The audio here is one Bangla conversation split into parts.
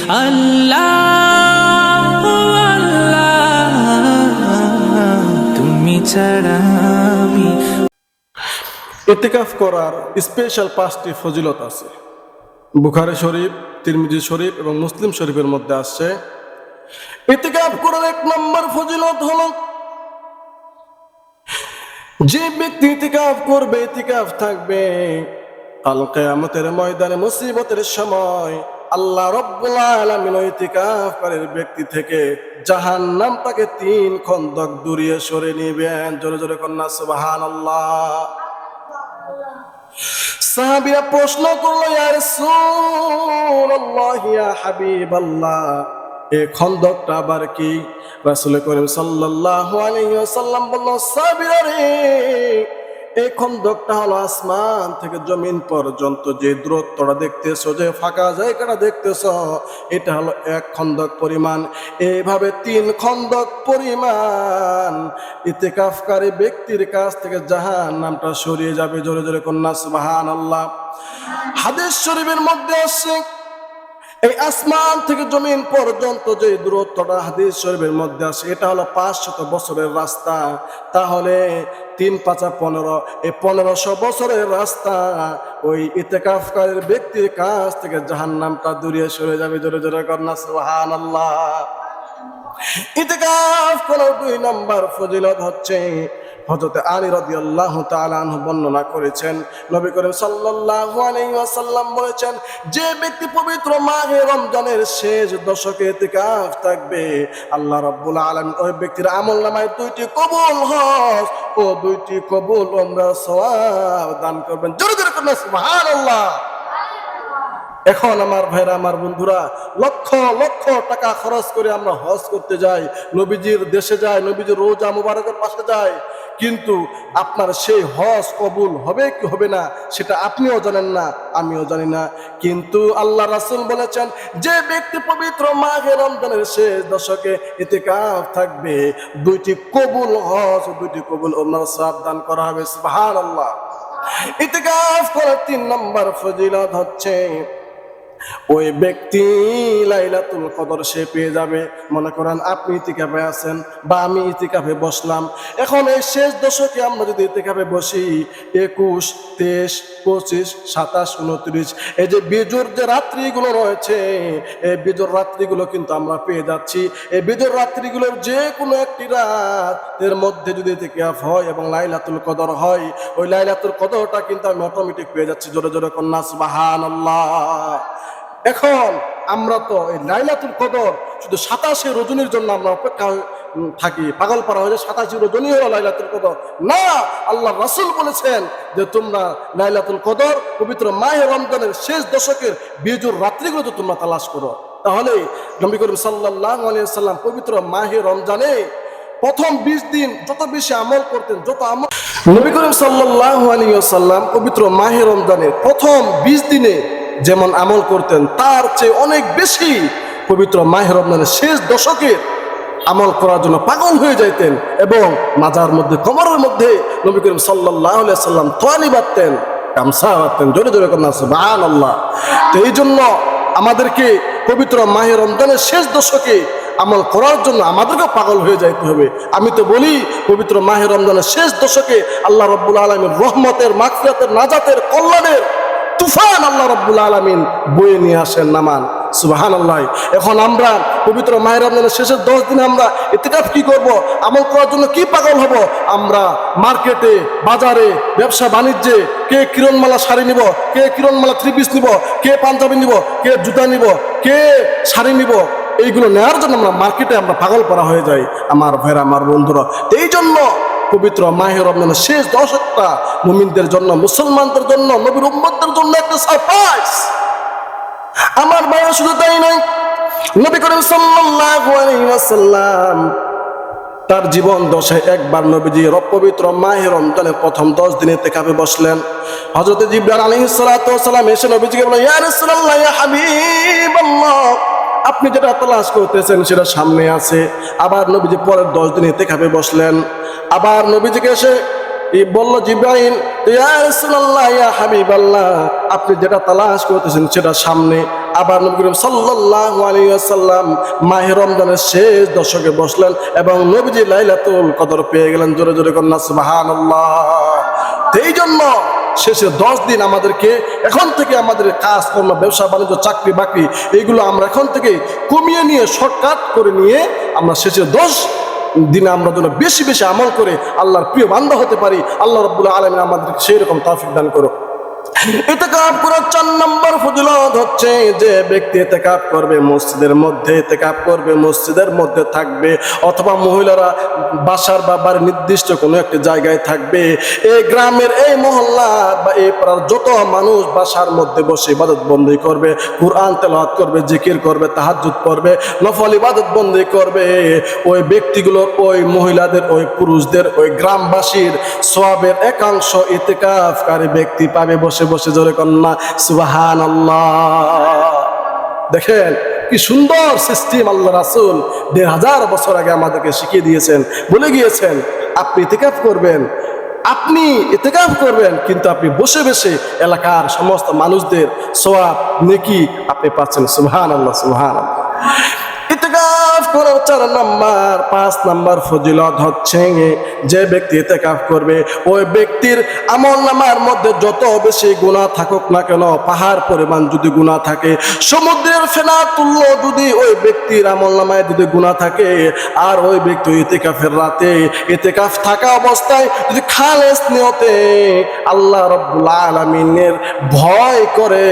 আল্লাহ আল্লাহ তুমি ছাড়া আমি। ইতিকাফ করার স্পেশাল 5টি ফজিলত আছে। বুখারী শরীফ, তিরমিজি শরীফ এবং মুসলিম শরীফের মধ্যে আসছে। ইতিকাফ করার 1 নম্বর ফজিলত হলো, যে ব্যক্তি ইতিকাফ করবে, ইতিকাফ থাকবে, কাল কিয়ামতের ময়দানে মুসিবতের সময় আল্লাহ রাব্বুল আলামিন ইতিকাফকারীর ব্যক্তি থেকে জাহান্নাম তাকে 3 খন্দক দূরিয়ে সরে নেবেন। জোরে জোরে কন্যা সুবহানাল্লাহ। সাহাবীরা প্রশ্ন করলো, ইয়া রাসূলুল্লাহ, ইয়া হাবিবাল্লাহ, এই খন্দকটা আবার কি? রাসূল করিম সাল্লাল্লাহু আলাইহি ওয়াসাল্লাম বলল, সাহাবীরা রে, এই খন্দকটা হলো আসমান থেকে জমিন পর্যন্ত যে দূরত্বটা দেখতেছো, যে ফাঁকা জায়গাটা দেখতেছো, এটা হলো 1 খন্দক পরিমাণ। এইভাবে 3 খন্দক পরিমাণ ইতিকাফকারী ব্যক্তির কাছ থেকে জাহান্নামটা সরিয়ে যাবে। জোরে জোরে কন্যা সুবহানাল্লাহ। হাদিস শরীফের মধ্যে আসছে, এই আসমান থেকে জমিন পর্যন্ত যে দূরত্বটা হাদিস শরীফের মধ্যে আছে, এটা হলো 500 বছরের রাস্তা। তাহলে 3 × 5 = 15, এই 1500 বছরের রাস্তা ওই ইতিকাফকারীর ব্যক্তির কাছ থেকে জাহান্নামটা দূরিয়ে সরে যাবে। জোরে জোরে কন্যা সুবহানাল্লাহ। ইতিকাফ করার 2 নম্বর ফজিলত হচ্ছে, হযরত আলী রাদিয়াল্লাহু তাআলা আনহু বর্ণনা করেছেন, নবী করিম সাল্লাল্লাহু আলাইহি ওয়াসাল্লাম বলেছেন, যে ব্যক্তি পবিত্র মাহে রমজানের শেষ দশকে ইতিকাফ থাকবে, আল্লাহ রাব্বুল আলামিন ওই ব্যক্তির আমলনামায় 2টি কবুল হজ ও 2টি কবুল উমরা সওয়াব দান করবেন। জোরে জোরে কন্যা সুবহানাল্লাহ। এখন আমার ভাইরা, আমার বন্ধুরা, লক্ষ লক্ষ টাকা খরচ করে আমরা হজ করতে যাই, নবীজির দেশে যাই, নবীজির রোজা মুবারকের পাশে যাই, কিন্তু আপনার সেই হজ কবুল হবে কি হবে না সেটা আপনিও জানেন না, আমিও জানি না। কিন্তু আল্লাহ রাসূল বলেছেন, যে ব্যক্তি পবিত্র মাহে রমজানের শেষ দশকে ইতিকাফ থাকবে, 2টি কবুল হজ ও 2টি কবুল উমরার সওয়াব দান করা হবে। সুবহানাল্লাহ। ইতিকাফ করার 3 নম্বর ফজিলত হচ্ছে, ওই ব্যক্তি লাইলাতুল কদর সে পেয়ে যাবে। মনে করেন আপনি ইতিকাফে আছেন বা আমি ইতিকাফে বসলাম, এখন এই শেষ দশকে আমরা যদি ইতিকাফে বসি, 21, 23, 25, 27, 29, এই যে বিজোর যে রাত্রিগুলো রয়েছে, এই বিজোর রাত্রিগুলো কিন্তু আমরা পেয়ে যাচ্ছি। এই বিজোর রাত্রিগুলোর যে কোনো একটি রাত এর মধ্যে যদি ইতিকাফ হয় এবং লাইলাতুল কদর হয়, ওই লাইলাতুল কদরটা কিন্তু আমি অটোমেটিক পেয়ে যাচ্ছি। জোরে জোরে কন্যা সুবহানাল্লাহ। এখন আমরা তো এই লাইলাতুল কদর শুধু 27 রজনীর জন্য আমরা অপেক্ষা থাকি, পাগল পারা হয়ে যায়, 27 রজনী হলো লাইলাতুল কদর। না, আল্লাহ রাসূল বলেছেন যে তোমরা লাইলাতুল কদর পবিত্র মাহে রমজানের শেষ দশকের বিজোর রাত্রিগুলোতে তোমরা তালাশ করো। তাহলে নবী করিম সাল্লাল্লাহু আলাইহি ওয়াসাল্লাম পবিত্র মাহে রমজানে প্রথম 20 দিন যত বেশি আমল করতেন, যত আমল নবী করিম সাল্লাল্লাহু আলাইহি ওয়াসাল্লাম পবিত্র মাহে রমজানের প্রথম 20 দিনে যেমন আমল করতেন, তার চেয়ে অনেক বেশি পবিত্র মাহে রমজানের শেষ দশকের আমল করার জন্য পাগল হয়ে যাইতেন এবং মাজার মধ্যে, কোমরের মধ্যে নবী করিম সাল্লাল্লাহু আলাইহি ওয়াসাল্লাম তোয়ালি বাঁধতেন, গামছা বাঁধতেন। জোরে জোরে কন্যা সুবহানাল্লাহ। তো এই জন্য আমাদেরকে পবিত্র মাহে রমজানের শেষ দশকে আমল করার জন্য আমাদেরকে পাগল হয়ে যাইতে হবে। আমি তো বলি, পবিত্র মাহে রমজানের শেষ দশকে আল্লাহ রাব্বুল আলামিন রহমতের, মাগফিরাতের, নাজাতের, কল্যাণের তুফান আল্লাহ রাব্বুল আলামিন বয়ে নিয়ে আসেন। নামান সুবহানাল্লাহ। এখন আমরা পবিত্র মাহে রমজানের শেষের 10 দিনে আমরা ইতিকাফ কি করব, আমল করার জন্য কি পাগল হব? আমরা মার্কেটে, বাজারে, ব্যবসা বাণিজ্যে কে কিরণমালা শাড়ি নিব, কে কিরণমালা 3 পিস নিব, কে পাঞ্জাবি নিব, কে জুতা নিব, কে শাড়ি নিব, এইগুলো নেওয়ার জন্য আমরা মার্কেটে আমরা পাগল করা হয়ে যাই। আমার ভাইরা, আমার বন্ধুরা, এই জন্য পবিত্র মাহে রমজানের শেষ দশকটা মুমিনদের জন্য, মুসলমানদের জন্য, নবীর উম্মতদের জন্য একটা সারপ্রাইজ। আমার ভাইরা, শুধু তাই নয়, নবী করিম সাল্লাল্লাহু আলাইহি ওয়াসাল্লাম তার জীবন দশায় একবার নবীজি পবিত্র মাহে রমজানের প্রথম 10 দিনে ইতিকাফে বসলেন। হযরত জিবরাইল আলাইহিস সালাতু ওয়াস সালাম এসে নবীজিকে বললেন, ইয়া রাসূলুল্লাহ, ইয়া হাবিবাল্লাহ, আপনি যেটা তালাশ করতেছেন সেটা সামনে আছে। আবার নবীজি পরের 10 দিনে ইতিকাফে বসলেন। আবার নবীজিকে এসে বলল জিবরাইল, ইয়া রাসূলুল্লাহ, ইয়া হাবিবাল্লাহ, আপনি যেটা তালাশ করতেছেন সেটা সামনে। আবার নবী করিম সাল্লাল্লাহু আলাইহি ওয়াসাল্লাম মাহে রমজানের শেষ দশকে বসলেন এবং নবীজি লাইলাতুল কদর পেয়ে গেলেন। জোরে জোরে কন্যা সুবহানাল্লাহ। এই জন্য শেষে 10 দিন আমাদেরকে এখন থেকে আমাদের কাজকর্ম, ব্যবসা বাণিজ্য, চাকরি বাকরি এইগুলো আমরা এখন থেকে কমিয়ে নিয়ে শর্টকাট করে নিয়ে আমরা শেষে 10 দিনে আমরা যেন বেশি বেশি আমল করে আল্লাহর প্রিয় বান্দা হতে পারি। আল্লাহ রাব্বুল আলামিন আমাদেরকে সেই রকম তৌফিক দান করুক। ইতিকাফ করার 4 নম্বর ফজিলত হচ্ছে যে ব্যক্তি ইতিকাফ করবে মসজিদের মধ্যে, ইতিকাফ করবে মসজিদের মধ্যে থাকবে, অথবা মহিলারা বাসার বা বাড়ির নির্দিষ্ট কোনো একটা জায়গায় থাকবে। এই গ্রামের, এই মহল্লা বা এই পাড়ার যত মানুষ বাসার মধ্যে বসে ইবাদত বন্দি করবে, কুরআন তেলাওয়াত করবে, জিকির করবে, তাহাজ্জুদ করবে, নফল ইবাদত বন্দি করবে, ওই ব্যক্তিগুলোর, ওই মহিলাদের, ওই পুরুষদের, ওই গ্রামবাসীর সওয়াবের একাংশ ইতিকাফকারী ব্যক্তি পাবে বসে বসে। জোরে কন্যা সুবহানাল্লাহ। দেখেন কি সুন্দর সিস্টেম আল্লাহ রাসূল 1500 বছর আগে আমাদেরকে শিখিয়ে দিয়েছেন, বলে গিয়েছেন আপনি ইতিকাফ করবেন, আপনি ইতিকাফ করবেন, কিন্তু আপনি বসে বসে এলাকার সমস্ত মানুষদের সওয়াব নেকি আপনি পাচ্ছেন। সুবহানাল্লাহ সুবহানাল্লাহ। ইতিকাফ করার 5 নাম্বার ফজিলত হচ্ছে যে ব্যক্তি ইতিকাফ করবে ওই ব্যক্তির আমলনামার মধ্যে যত বেশি গুনাহ থাকুক না কেন, পাহাড় পরিমাণ যদি গুনাহ থাকে, সমুদ্রের ফেনা তুল্য যদি ওই ব্যক্তির আমলনামায় যদি গুনাহ থাকে, আর ওই ব্যক্তি ইতিকাফের রাতে, ইতিকাফ থাকা অবস্থায় যদি খালেস নিয়তে আল্লাহ রাব্বুল আলামিনের ভয় করে,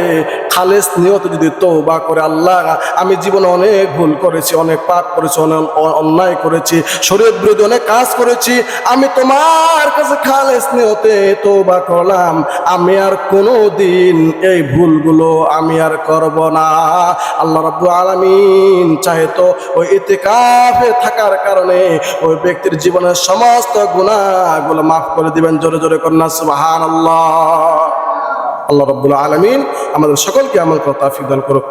খালেস নিয়তে যদি তওবা করে, আল্লাহ আমি জীবনে অনেক ভুল করেছি, অনেক পাপ করেছি, অনেক অন্যায় করেছি, শরীয়ত বিরোধী অনেক কাজ করেছি, আমি তোমার কাছে খালেস নিয়তে তওবা করলাম, আমি আর কোনোদিন এই ভুলগুলো আমি আর করব না। আল্লাহ রাব্বুল আলামিন চাহে তো ওই ইতিকাফে থাকার কারণে ওই ব্যক্তির জীবনের সমস্ত গুনাহগুলো মাফ করে দিবেন। জোরে জোরে কন্যা সুবহানাল্লাহ। আল্লাহ রাব্বুল আলামিন আমাদের সকলকে আমল করার তৌফিক দান করুক।